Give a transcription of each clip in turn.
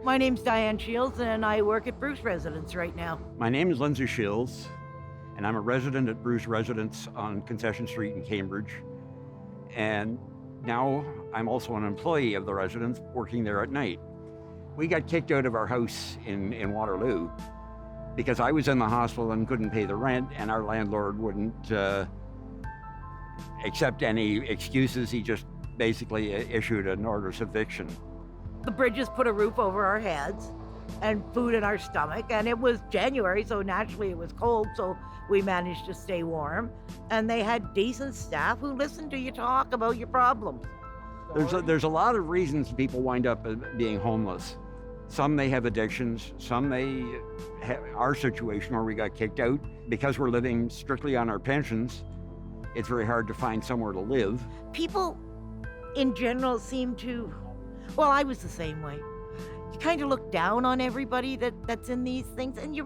My name's Diane Shields, and I work at Bruce Residence right now. My name is Lindsay Shields, and I'm a resident at Bruce Residence on Concession Street in Cambridge. And now I'm also an employee of the residence, working there at night. We got kicked out of our house in Waterloo because I was in the hospital and couldn't pay the rent, and our landlord wouldn't accept any excuses. He just basically issued an order of eviction. The bridges put a roof over our heads and food in our stomach, and it was January, so naturally it was cold, so we managed to stay warm. And they had decent staff who listened to you talk about your problems. There's a lot of reasons people wind up being homeless. Some may have addictions, some may have our situation where we got kicked out. Because we're living strictly on our pensions, it's very hard to find somewhere to live. People in general seem to, well, I was the same way. You kind of look down on everybody that's in these things, and you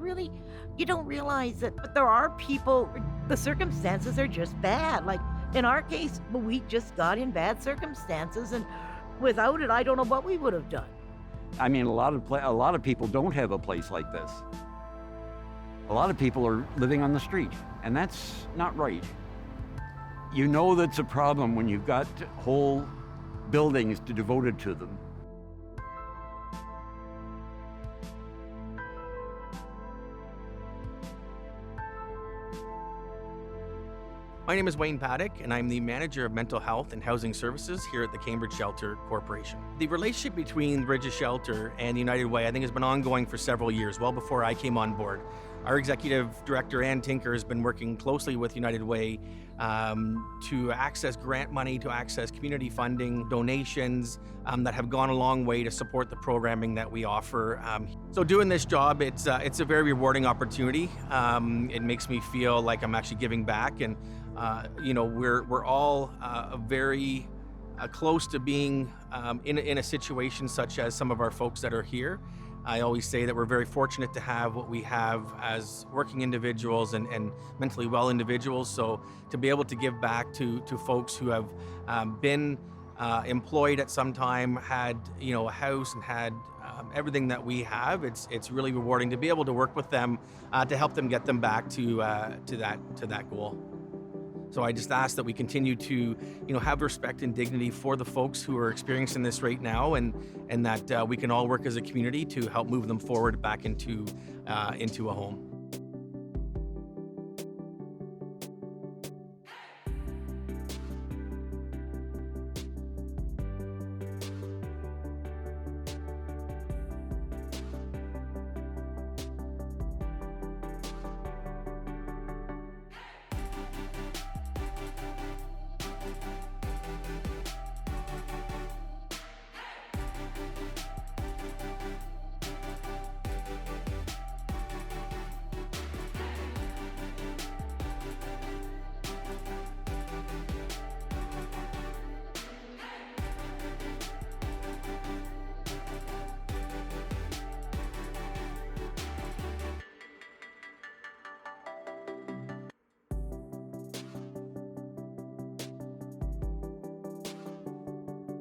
don't realize that, but there are people, the circumstances are just bad. Like in our case, we just got in bad circumstances, and without it, I don't know what we would have done. I mean, a lot of people don't have a place like this. A lot of people are living on the street, and that's not right. You know that's a problem when you've got whole buildings devoted to them. My name is Wayne Paddock, and I'm the Manager of Mental Health and Housing Services here at the Cambridge Shelter Corporation. The relationship between Bridges Shelter and United Way, I think, has been ongoing for several years, well before I came on board. Our Executive Director, Ann Tinker, has been working closely with United Way to access grant money, to access community funding, donations that have gone a long way to support the programming that we offer. So doing this job, it's a very rewarding opportunity. It makes me feel like I'm actually giving back, and we're all very close to being in a situation such as some of our folks that are here. I always say that we're very fortunate to have what we have as working individuals and mentally well individuals. So to be able to give back to folks who have been employed at some time, had a house, and had everything that we have, it's really rewarding to be able to work with them to help them get them back to that goal. So I just ask that we continue to, have respect and dignity for the folks who are experiencing this right now, and that we can all work as a community to help move them forward back into a home.